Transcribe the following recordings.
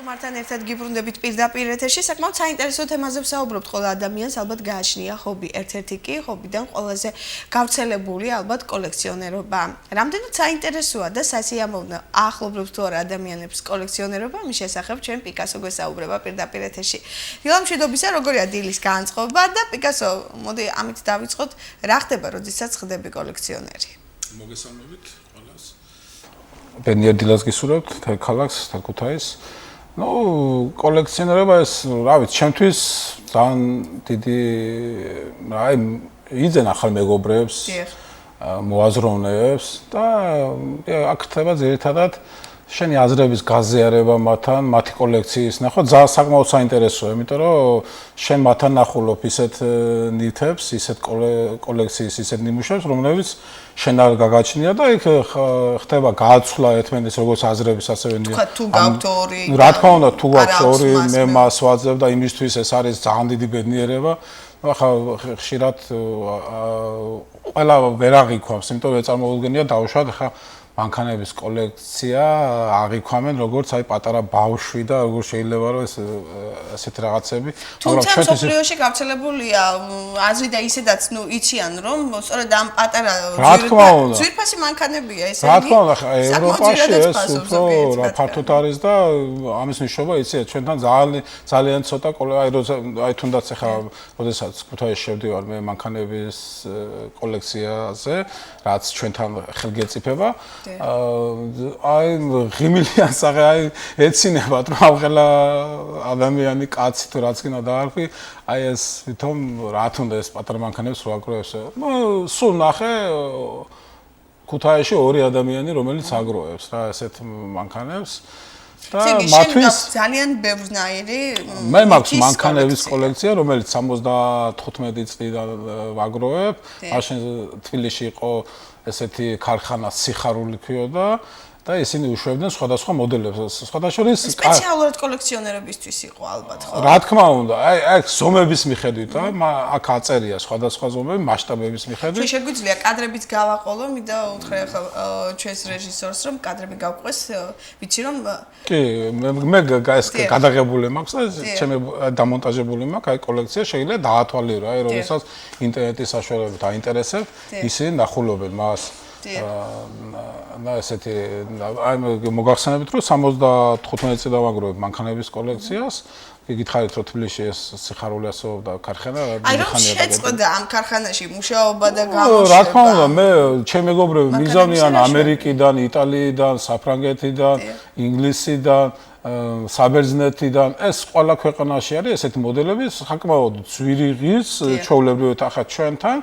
ხომართან ერთად გიბრუნდებით პირდაპირ ეთერში. საკმაოდ საინტერესო თემაზე ვსაუბრობთ. ყველა ადამიანს ალბათ გააჩნია ჰობი. ერთ-ერთი კი ჰობიდან ყველაზე გავრცელებული ალბათ კოლექციონერობა. რამდენად საინტერესოა და სასიამოვნო ახლობლებს თუ არა ადამიანებს კოლექციონერობა, მის შესახებ ჩვენ პიკასო გვესაუბრება პირდაპირ ეთერში. დილა მშვიდობისა, როგორია დილის განწყობა და პიკასო, მოდი ამით დავიწყოთ, რა ხდება, როდესაც ხდები კოლექციონერი? მოგესალმებით ყველას. ბენიერ დილას გისურვებთ, ქალაქს, ქუთაისს. კოლექციონერობა ეს, რა ვიცი, ჩემთვის ძალიან დიდი, იძენ ახალ მეგობრებს, მოაზროვნეებს და აქ ხდება ძირითადად შენი აზრების გაზიარება მათთან, მათი კოლექციის ნახვა, ძალიან საკმაოდ საინტერესოა, იმიტომ რომ შენ მათთან ნახულობ ისეთ ნივთებს, ისეთ კოლექციის ისეთ ნიმუშებს, რომლებიც შენ არ გაგაჩნია და იქ ხდება გააცვლა ერთმანეთის როგორც აზრების, ასევე თუ გაქვთ ორი. რა თქმა უნდა, თუ გაქვთ ორი, მე მას ვაძლევ და იმისთვის ეს არის ძალიან დიდი ბედნიერება. ახლა ხშირად ყველა ვერ აღიქვამს, იმიტომ რომ წარმოუდგენია დაუშვათ ახლა მანქანების კოლექცია აღიქვამენ როგორც პატარა ბავშვი და როგორ შეიძლება რომ ესეთი რაღაცები, მაგრამ ჩვენ სოფლიოში გავრცელებულია აზრი და ისედაც იციან რომ სწორედ ამ პატარა ძვირფასი მანქანებია ესე იგი. რა თქმა უნდა, ევროპაში ეს უფრო ფართოდ არის და ამის მნიშვნელობა იცით, ჩვენთან ძალიან ცოტა აი თუნდაც ახლა როდესაც ქუთაისში შევდივარ მე მანქანების კოლექციაზე, რაც ჩვენთან ხელგეწიფება აი ღიმილიან სახე აი ეცინება რომ აღელა ადამიანი კაცი თუ რაც კიდე დაარქვი აი ეს თვითონ რა თუნდა ეს პატარა მანქანებს რო აგროვებს სულ ნახე ქუთაისში ორი ადამიანი რომელიც აგროვებს რა ესეთ მანქანებს და მათთვის ძალიან ბევრნაირი მე მაქვს მანქანების კოლექცია რომელიც 75 წლიდან ვაგროვებ მაშინ თბილისში იყო ესეთი ქარხანა სიხარული ქვიოდა და ისინი უშვებდნენ სხვადასხვა მოდელებს. სხვადასხვა სპეციალურად კოლექციონერებისთვის იყო ალბათ, ხო? რა თქმა უნდა, აი ზომების მიხედვით, აქ აწერია სხვადასხვა ზომები, მასშტაბების მიხედვით. ჩვენ შეგვიძლია კადრებით გავაყოლო, მინდა უთხრე ახლა ჩვენს რეჟისორს, რომ კადრები გავყვეს, ვიცი რომ კი, მე ეს გადაღებული მაქვს და ჩემი დამონტაჟებული მაქვს, აი კოლექცია შეიძლება დაათვალიერო, აი როდესაც ინტერნეტის საშუალებით აინტერესებს, ისინი ნახულობენ მას. და ესეთი აი მოგახსენებთ რომ 75 წელი დავაგროვებ მანქანების კოლექციას. გითხარით რომ თბილისში ეს სიხარული ასეულობდა ქარხანა აი რომ შეწყდა ამ ქარხანაში მუშაობა და გამოშვება. რა თქმა უნდა, მე ჩემი მეგობრები მიგზავნიან ამერიკიდან, იტალიიდან, საფრანგეთიდან, ინგლისიდან, საბერძნეთიდან, ეს ყველა ქვეყანაში არის ესეთი მოდელები, საკმაოდ ძვირიღის, ჩვეულებრივად ახლა ჩვენთან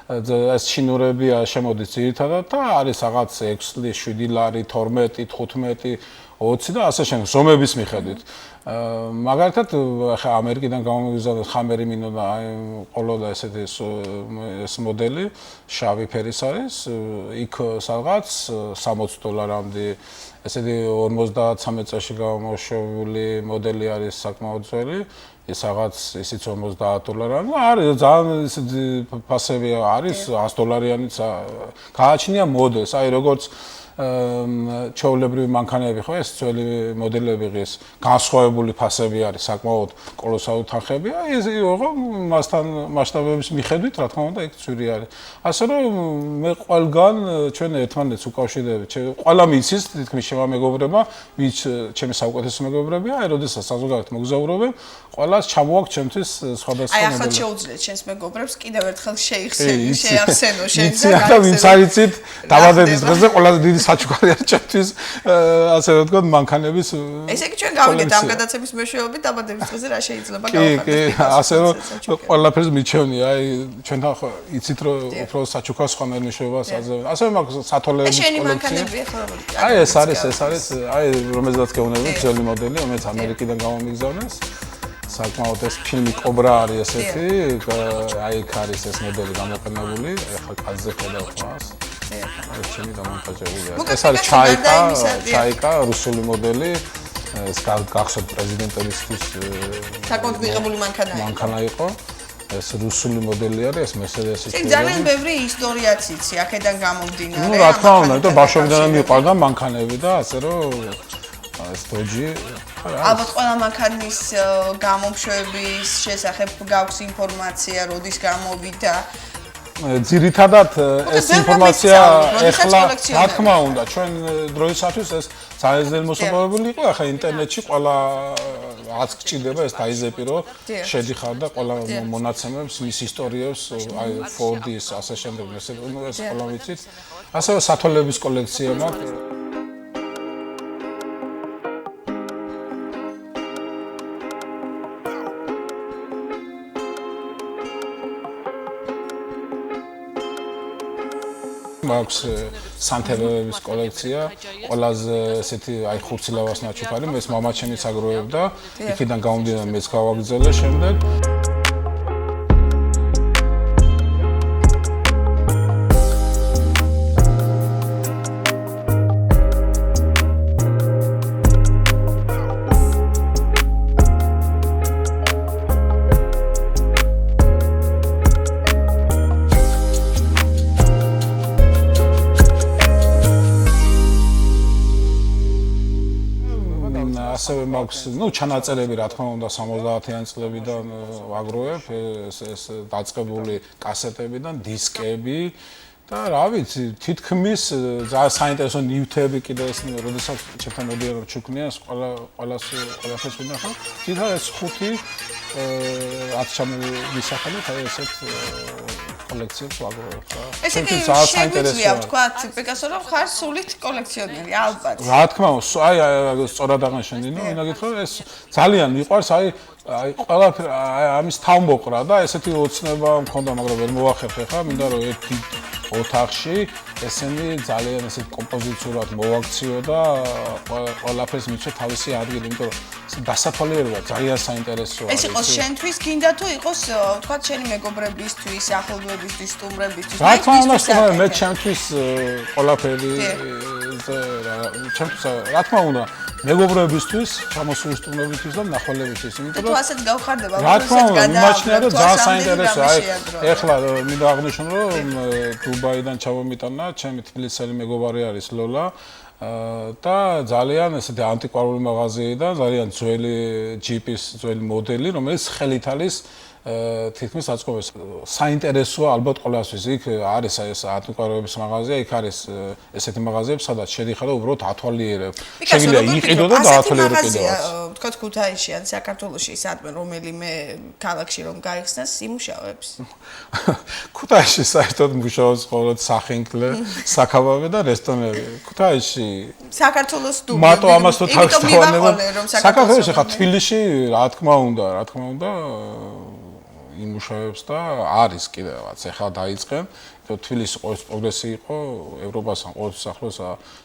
ეს ჩინურებია შემოდის ძირითადად და არის რაღაც 6 7 ლარი 12 15 20 და ასე შემდეგ ზომების მიხედვით. მაგალითად ახლა ამერიკიდან გამომიგზავნეს ხამერი მინოდა აი ყოლოდა ესეთი ეს მოდელი შავი ფერის არის იქ სადღაც $60 ესეთი 53 წელში გამოშვებული მოდელი არის საკმაოდ ძველი ეს რაღაც ისიც $50 არის ძალიან ისეთი ფასები არის $100-იანიც გააჩნია მოდელს აი როგორც ჩვეულებრივი მანქანები ხო ეს ძველი მოდელები ღირს განსხვავებული ფასები არის საკმაოდ კოლოსალური თანხებია ეს იყო მასთან მასშტაბების მიხედვით რა თქმა უნდა იქ ძვირი არის ასე რომ მე ყველგან ჩვენ ერთმანეთს უკავშირდებით ყველა მიცის თითქმის შემამეგობრება ვინც ჩემი საუკეთესო მეგობრებია აი როდესაც საზოგადოებრივ მოგზაურობენ ყველას ჩამოაქვს ჩემთვის სხვადასხვა მოდელი აი ახლა შეუძლიათ ჩვენს მეგობრებს კიდევ ერთხელ შეახსენო შენ და ვინც არიცით დაბადების დღეზე ყველაზე დიდი საჩუქარი არის ჩემთვის ასე რომ ვთქვათ მანქანების ესე იგი ჩვენ გავიგეთ ამ გადაცემის მეშვეობით დაბადების დღეზე რა შეიძლება გავხადოთ კი ასე რომ ყველაფერს მიჩვენია აი ჩვენთან იცით რომ უფრო საჩუქარს ხომ მნიშვნელობას აძლევენ ასე რომ მაქვს სათოლეების კოლექცია აი ეს არის აი რომელზეც გეუბნებით ძველი მოდელი რომელიც ამერიკიდან გამომიგზავნეს საკმაოდ ეს ფილმი კობრა არის ესეთი აი იქ არის ეს მოდელი გამოყენებული ახლა კაცზე ხედავთ მას ეს ჩემი დამონტაჟებულია ეს არის ჩაიკა რუსული მოდელი ეს გახსოვთ პრეზიდენტებისთვის საკმაოდ მიღებული მანქანა იყო ეს რუსული მოდელი არის ეს მერსედესის ეს ძალიან ბევრი ისტორიაც იცი აქედან გამომდინარე რა თქმა უნდა და ბავშვობიდან მიყვარდა მანქანები და ასე რომ ეს დოჯი ალბათ ყველა მანქანის გამომშვების შესახებ გაქვს ინფორმაცია, როდის გამოვიდა. ძირითადად ეს ინფორმაცია ეხლა რა თქმა უნდა ჩვენ დროისათვის ეს ძალიან ძნელი მოსაპოვებელი იყო, ახლა ინტერნეტში ყველა რაც გჭირდება ეს დაიზეპირო, შედიხარ და ყველა მონაცემებს, მის ისტორიებს, აი Ford-ის ასე შემდეგ, ეს ყველა ვიცით. ასევე სათვალების კოლექცია მაქვს. მაქვს სანთელების კოლექცია, ყველაზე ესეთი აი ხურცილავას ნაჩუქარი, ეს მამაჩემიც აგროვებდა, იქიდან გამომდინარე მეც გავაგრძელე შემდეგ. ასევე მაქვს, ჩანაწერები რა თქმა უნდა 70-იან წლებიდან ვაგროვებ, ეს დაწყებული კასეტებიდან, დისკები და რა ვიცი, თითქმის ძალიან საინტერესო ნივთები კიდე ეს, როდესაც ჩემთან მოდიოდა ჩუქნია, ყველაფერს ვინახავ. თითქოს ეს 5 რაც ჩამოვისახეთ, აი ესეთ კოლექციებს ვაგროვებ რა. ესეთი შეგვიძლია ვთქვათ, პიკასო რომ ხარ სულით კოლექციონერი, ალბათ. რა თქმა უნდა, აი სწორად აღნიშნე, ვინა გითხრა, ეს ძალიან მიყვარს, აი ყველაფერი ამის თავმოყრა და ესეთი ოცნება მქონდა, მაგრამ ვერ მოვახერხე ხა, მინდა რომ ერთი ოთახში ესენი ძალიან ესეთ კომპოზიციურად მოვაქციო და ყველაფერს მიცვე თავისი ადგილი, იმიტომ რომ დასათვალიერება ძალიან საინტერესოა. ეს იყოს შენთვის, გინდა თუ იყოს ვთქვათ შენი მეგობრებისთვის, ახლობლებისთვის, სტუმრებისთვის. რა თქმა უნდა, მე ჩემთვის ყველაფერი ჩემთვის რა თქმა უნდა მეგობრებისთვის, ჩამოსული სტუმრებისთვის და მნახველებისთვის, იმიტომ რომ თუ ასეთ გავხარდება, რა თქმა უნდა, მიმაჩნია რომ ძალიან საინტერესოა. აი ეხლა მინდა აღნიშნო, რომ დუბაიდან ჩამომიტანა, ჩემი თბილისელი მეგობარი არის ლოლა და ძალიან ესეთი ანტიკვარული მაღაზიიდან, ძალიან ძველი ჯიპის ძველი მოდელი, რომელიც ხელით არის თითქმის აწყობეს. საინტერესოა ალბათ ყველასთვის. იქ არის ეს ანტიკვარების მაღაზია, იქ არის ესეთი მაღაზიები, სადაც შედიხარ და უბრალოდ ათვალიერებ. შეგიძლია იყიდო და დაათვალიერო კიდევაც. ვთქვათ ქუთაისში ან საქართველოში სადმე რომელიმე ქალაქში რომ გაიხსნას იმუშავებს. ქუთაისში საერთოდ მუშაობს მხოლოდ სახინკლე, საქაბავე და რესტორნები. ქუთაისში საქართველოს დუბლი. მარტო ამას რო თავის დავანება. საქართველოში ხა თბილისში რა თქმა უნდა იმუშავებს და არის კიდევაც ეხლა დაიწყენ. თბილისი ყოველთვის პროგრესი იყო ევროპასთან ყოველთვის ახლოს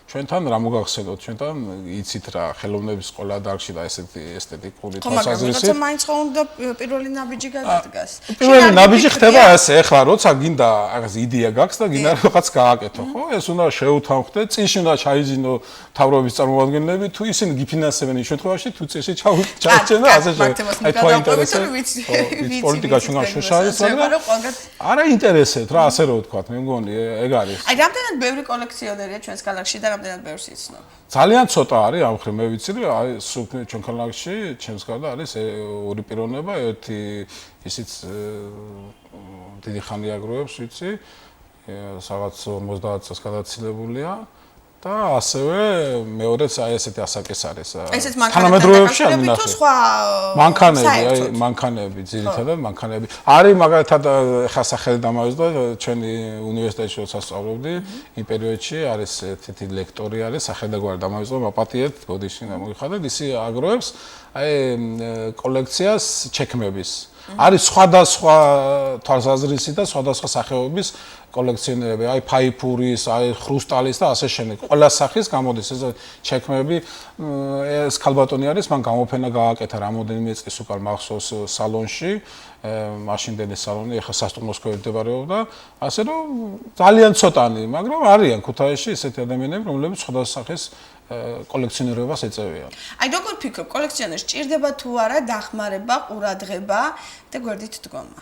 ჩვენთან რა მოგახსენოთ ჩვენთან იცით რა ხელოვნების ყველა დარგში და ესეთი ესთეტიკური თვალსაზრისით მაგრამ მაინც ხო უნდა პირველი ნაბიჯი გადადგას პირველი ნაბიჯი ხდება ესე ეხლა როცა გინდა რაღაც იდეა გაქვს და გინდა რაღაც გააკეთო ხო ეს უნდა შეუთავხდე წინში უნდა ჩაიძინო მთავრობის წარმომადგენლები თუ ისინი გიფინანსებენ იმ შემთხვევაში თუ წინში ჩაიჭენ და ასე აი თუ აინტერესებს პოლიტიკა ჩვენ შუშარის მაგრამ არა ინტერესებს რა ასე რომ ვთქვათ მე მგონი ეგ არის აი რამდენად ბევრი კოლექციონერია ჩვენს ქალაქში და რამდენად ბევრს იცნობ ძალიან ცოტა არის ამ ხრი მე ვიცი რომ აი ჩვენ ქალაქში ჩემს გარდა არის ორი პიროვნება ერთი ისიც დიდი ხანი აგროვებს ვიცი რაღაც 50 წელს გადაცილებულია და ასევე მეორეც აი ესეთი ასაკის არის ესეც თანამედროვეებში არ მინახე თუ სხვა მანქანები ძირითადად მანქანები არის მაგალითად ხა სახელი დამავიწყდა ჩვენი უნივერსიტეტში როცა სწავლობდი იმ პერიოდში არის ერთი ლექტორი არის სახელდაგვარი დამავიწყდა მაპატიეთ ბოდიში მოგიხადეთ ისი აგროვებს აი კოლექციას ჩექმების არის სხვადასხვა თვალსაზრისი და სხვადასხვა სახეობის კოლექციონერები, აი ფაიფურის, აი ხრუსტალის და ასე შემდეგ. ყველა სახის გამოდის ეს ჩექმები. ეს ქალბატონი არის, მან გამოფენა გააკეთა რამოდენიმე წლის უკან მახსოვს სალონში, მაშინდელი სალონი, ეხლა სასტუმროს ქვევით მდებარეობდა. ასე რომ ძალიან ცოტანი, მაგრამ არიან ქუთაისში ესეთი ადამიანები, რომლებიც სხვადასხვა სახის კოლექციონერობას ეწევიან. აი როგორ ფიქრობ, კოლექციონერს ჭირდება თუ არა დახმარება, ყურადღება და გვერდით დგომა?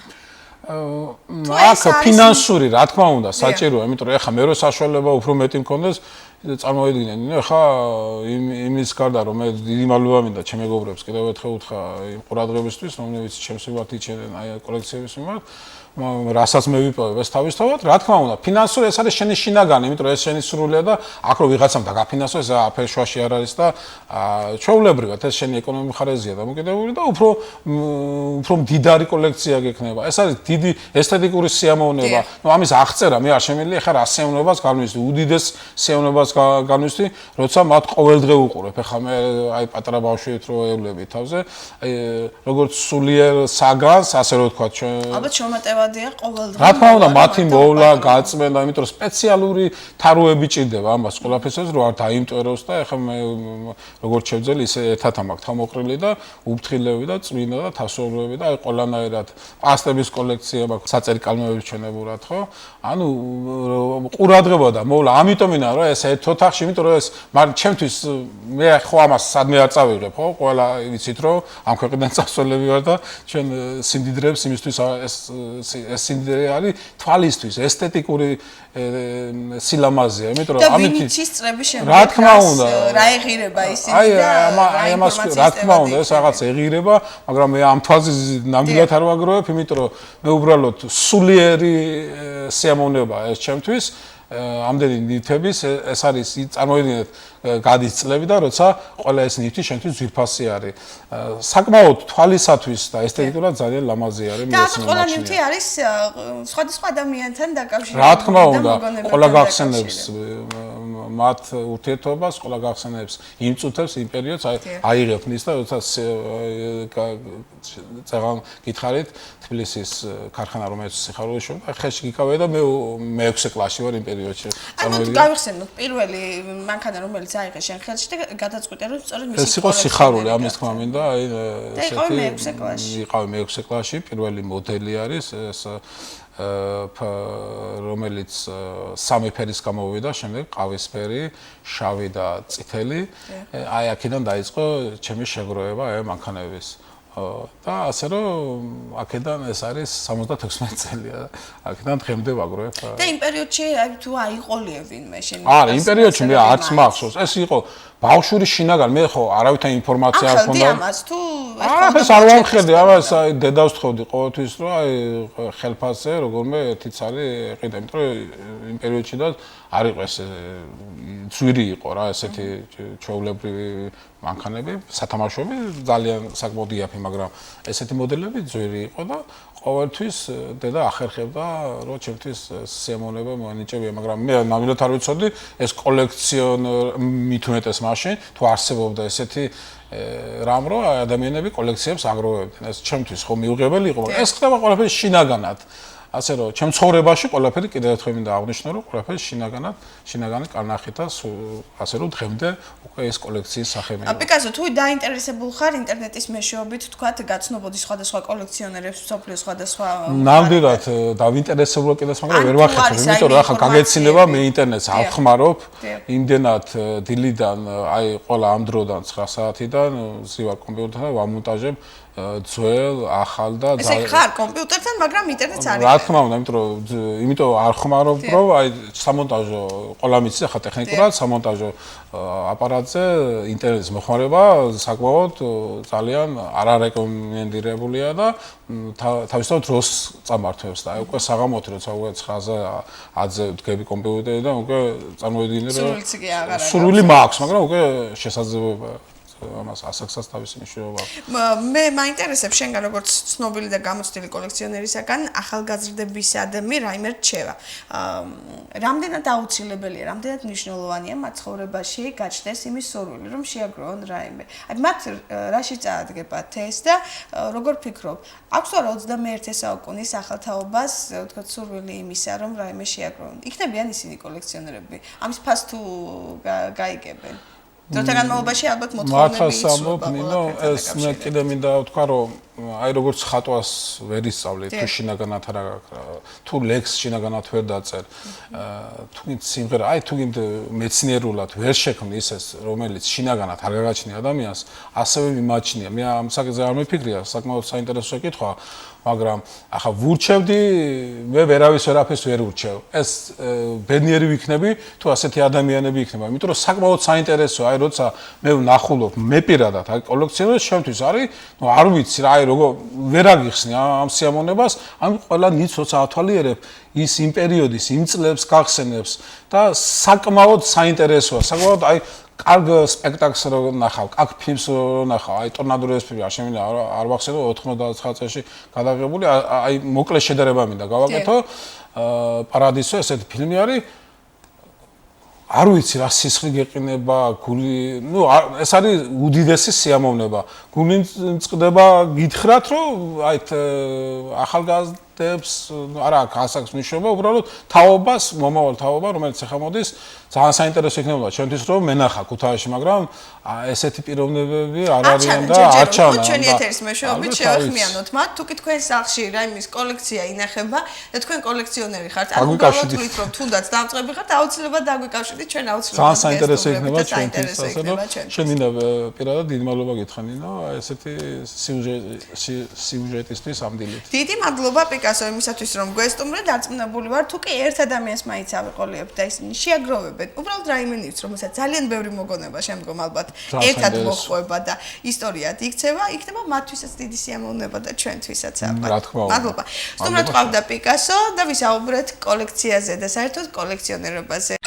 აქ ფინანსური, რა თქმა უნდა, საჭიროა, იმიტომ რომ ეხლა მე რო საშუალება უფრო მეტი მქონდეს, წარმოვიდგინე, ეხა იმის გარდა რომ მე დიდი მადლობა მინდა ჩემ მეგობრებს კიდევ ერთხელ უთხრა იმ ყურადღებისთვის, რომლებიც ჩემს მიმართ იჩენენ აი კოლექციების მიმართ. რასაც მე ვიპოვებ ეს თავისთავად, რა თქმა უნდა, ფინანსური ეს არის შენი შინაგანი, იმიტომ რომ ეს შენი სრულია და აქ რო ვიღაცამ დაგაფინანსო, ეს აფერშვაში არ არის და ჩვეულებრივად ეს შენი ეკონომიკური ხარეზია დამოკიდებული და უფრო მდიდარი კოლექცია გექნება. ეს არის დიდი ესთეტიკური სიამოვნება. ნუ ამის აღწერა მე არ შემიძლია ხარ ასეოვნებას განვისვი, უდიდეს სიამოვნებას განვისვი, როცა მათ ყოველდღე უყურებ. ეხლა მე აი პატარა ბავშვით რო ევლები თავზე, აი როგორც სულიერ საგანს, ასე რომ ვთქვა, ალბათ შრომატევადია ყოველდღე. რა თქმა უნდა, მათი მოვლა, გაწმენდა, იმიტომ რომ სპეციალური თაროები ჭირდება ამას ყველაფერს, რომ არ დაიმტვეროს და ეხლა მე როგორც შევძელი, ისე ერთად ამაქვს თავმოყრილი და უფრთხილები და წმინდა და თასობრები და აი ყველანაირად პასტების კოლექცია მაქვს, საწერი კალმებიც ჩვენებურად, ხო? ანუ ყურადღება და მოვლა, ამიტომინა რომ ეს ერთ ოთახში, იმიტომ რომ ეს ჩემთვის მე ხო ამას სადმე არ წავიღებ, ხო? ყველა ვიცით რომ ამ ქვეყნიდან წასვლები ვარ და ჩვენ სიმდიდრეებს იმისთვის ეს სიმდიდრე არის თვალისთვის ესთეტიკური სილამაზეა, იმიტომ რომ ამით ვინიცის წრების შემდეგ რა თქმა უნდა რა ეღირება ისინი და აი ამას რა თქმა უნდა ეს რაღაც ეღირება, მაგრამ მე ამ თვალსაზრისით ნამდვილად არ ვაგროვებ, იმიტომ რომ მე უბრალოდ სულიერი სიამოვნება ეს ჩემთვის ამდენი ნივთების ეს არის წარმოიდგინეთ გადის წლები და როცა ყველა ეს ნივთი შენთვის ძვირფასი არის. საკმაოდ თვალისათვის და ესთეტიკურად ძალიან ლამაზი არის მე ეს ყველა ნივთი არის სხვადასხვა ადამიანთან დაკავშირებული. რა თქმა უნდა, ყველა გახსენებს მათ ურთიერთობას, ყველა გახსენებს იმ წუთებს, იმ პერიოდს, აიღებ ნის და როცა წეგან გითხარით თბილისის ქარხანა რომელიც სიხარულის შოვა, ხელში გიკავე და მე მე-6 კლასში ვარ იმ პერიოდში. ანუ გავიხსენოთ პირველი მანქანა რომელიც აიღე შენ ხელში და გადაწყვიტე რომ სწორედ მისი ეს იყო სიხარული, ამის თქმა მინდა, აი ესეთი მე-6 კლასში. იყავი მე-6 კლასში, პირველი მოდელი არის ეს რომელიც სამი ფერის გამოვიდა, შემდეგ ყავისფერი, შავი და წითელი. აი აქედან დაიწყო ჩემი შეგროვება აი მანქანების. და ასე რომ აქედან ეს არის 76 წელია. აქედან დღემდე ვაგროვებ. და იმ პერიოდში აი თუ აიყოლიე ვინმე შენ. არა, იმ პერიოდში მე არც მახსოვს. ეს იყო ბავშვური შინაგანი, მე ხო არავითარ ინფორმაცია არ მქონდა. ახლა ამას თუ ეს არ ვამხედე, ამას აი დედავს თხოვდი ყოველთვის, რომ აი ხელფასზე როგორმე ერთი ცალი ეყიდა, იმიტომ რომ იმ პერიოდში და არ იყო ეს ძვირი იყო რა, ესეთი ჩვეულებრივი მანქანები, სათამაშოები ძალიან საკმაოდ იაფი, მაგრამ ესეთი მოდელები ძვირი იყო და ყოველთვის დედა ახერხებდა, რომ ჩემთვის სიამოვნება მოანიჭებია, მაგრამ მე ნამდვილად არ ვიცოდი ეს კოლექციონერ მით უმეტეს მაშინ თუ არსებობდა ესეთი რამ რო ადამიანები კოლექციებს აგროვებდნენ. ეს ჩემთვის ხო მიუღებელი იყო, მაგრამ ეს ხდება ყველაფერი შინაგანად. ასე რომ ჩემ ცხოვრებაში ყველაფერი კიდევ ერთხელ მინდა აღვნიშნო, რომ ყველაფერი შინაგანი კარნახით და ასე რომ დღემდე უკვე ეს კოლექციის სახე მიიღო. პიკასო, თუ დაინტერესებულ ხარ ინტერნეტის მეშვეობით, თქვათ, გაცნობოდი სხვადასხვა კოლექციონერებს, მსოფლიოს სხვადასხვა ნამდვილად დავინტერესებულა კიდეც, მაგრამ ვერ ვახერხებ, იმიტომ რომ ახლა გაგეცინება მე ინტერნეტს ავხმარობ, იმდენად დილიდან, აი ყველა ამ დროდან 9 საათიდან ზივარ კომპიუტერთან და ვამონტაჟებ ძველ, ახალ და ესე ხარ კომპიუტერთან, მაგრამ ინტერნეტს არ რა თქმა უნდა, იმიტომ არ ხმარობ, რომ აი სამონტაჟო ყველა მიცი ახლა ტექნიკურად სამონტაჟო აპარატზე ინტერნეტის მოხმარება საკმაოდ ძალიან არარეკომენდირებულია და თავისთავად დროს წამართვებს და აი უკვე საღამოთი როცა უკვე 9-ზე 10-ზე ვდგები კომპიუტერიდან უკვე წარმოვიდგინე რომ სურვილი მაქვს, მაგრამ უკვე შესაძლებელია ამას ასაკსაც თავისი მნიშვნელობა. მე მაინტერესებს შენგან როგორც ცნობილი და გამოცდილი კოლექციონერისაგან ახალგაზრდებისადმი რაიმე რჩევა. რამდენად აუცილებელია, რამდენად მნიშვნელოვანია მათ ცხოვრებაში გაჩნდეს იმის სურვილი, რომ შეაგროვონ რაიმე. აი მათ რაში წაადგებათ ეს და როგორ ფიქრობ? აქვს რა 21 საუკუნის ახალთაობას, ვთქვათ, სურვილი იმისა, რომ რაიმე შეაგროვონ. იქნებიან ისინი კოლექციონერები. ამის ფას თუ გაიგებენ. ზოგადად განმავლობაში ალბათ მოთხოვნები იცვლება. ეს მე კიდე მინდა ვთქვა, რომ აი როგორც ხატვას ვერ ისწავლე, თუ შინაგანად რა თუ ლექს შინაგანად ვერ დაწერ, თუ სიმღერა, აი თუ მეცნიერულად ვერ შექმნი ისეს, რომელიც შინაგანად არ გაგაჩნია ადამიანს, ასევე მიმაჩნია. მე ამ საკითხზე არ მიფიქრია, საკმაოდ საინტერესო კითხვა, მაგრამ ახლა ვურჩევდი, მე ვერავის ვერაფერს ვერ ვურჩევ. ეს ბედნიერი ვიქნები, თუ ასეთი ადამიანები იქნება, იმიტომ რომ საკმაოდ საინტერესოა, აი როცა მე ვნახულობ, მე პირადად, აი კოლექციონერს შემთვის არის, ნუ არ ვიცი რა, აი როგორ ვერ აგიხსნი ამ სიამოვნებას, ამ ყველა ნიც როცა ათვალიერებ, ის იმ პერიოდის, იმ წლებს გახსენებს და საკმაოდ საინტერესოა, საკმაოდ აი კარგ სპექტაკლს რო ნახავ, კარგ ფილმს რო ნახავ, აი ტორნადოს ფილმი არ შემიძლია არ ვახსენო 99 წელს გადაღებული, აი მოკლე შედარება მინდა გავაკეთო. პარადისო ესეთი ფილმი არის. არ ვიცი რა სისხლი გეყინება, გული, ნუ ეს არის უდიდესი სიამოვნება. გული წყდება გითხრათ, რომ აი ახალგაზრდებს არა აქ მნიშვნელობა, უბრალოდ თაობას, მომავალ თაობა, რომელიც ახლა მოდის, ძალიან საინტერესო იქნება ჩვენთვის რომ მენახა ქუთაისში, მაგრამ ესეთი პიროვნებები არ არიან და არ ჩანა. ჩვენი ეთერის მეშვეობით შევახმიანოთ მათ, თუ კი თქვენ სახლში რაიმის კოლექცია ინახება და თქვენ კოლექციონერი ხართ, ან უბრალოდ რომ თუნდაც დამწყები ხართ, აუცილებლად დაგვიკავშირდით, ჩვენ აუცილებლად ძალიან საინტერესო იქნება ჩვენთვის, ასე რომ შენ მინდა პირადად დიდი მადლობა გითხრა ნინო, ესეთი სიუჟეტისთვის ამდილით. დიდი მადლობა პიკასო იმისათვის რომ გვესტუმრეთ, დარწმუნებული ვარ, თუ კი ერთ ადამიანს მაინც ავიყოლიებთ და ისინი შეაგროვებენ, უბრალოდ რაიმე ნივთს, რომელსაც ძალიან ბევრი მოგონება შემდგომ ალბათ ერთად მოხვება და ისტორიად იქცევა, იქნება მათთვისაც დიდი სიამოვნება და ჩვენთვისაც ალბათ. მადლობა. სტუმრად ყავდა პიკასო და ვისაუბრეთ კოლექციაზე და საერთოდ კოლექციონერობაზე.